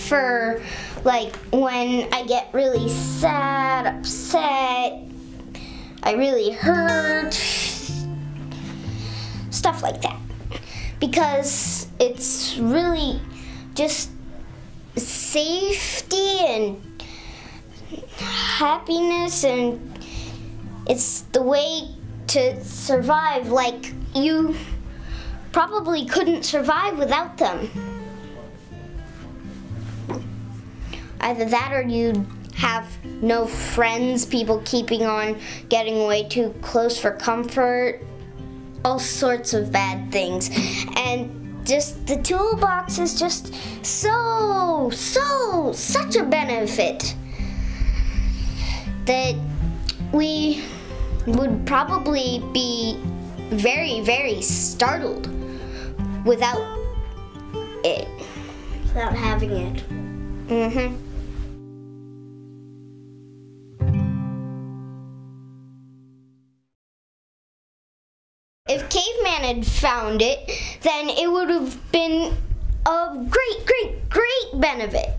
for like when I get really sad, upset, I really hurt, stuff like that. Because it's really just safety and happiness, and it's the way to survive. Like, you probably couldn't survive without them. Either that or you'd have no friends, people keeping on getting way too close for comfort, all sorts of bad things. And just the toolbox is just such a benefit that we would probably be very, very startled without it. Without having it. Mm-hmm. If Caveman had found it, then it would have been a great, great, great benefit.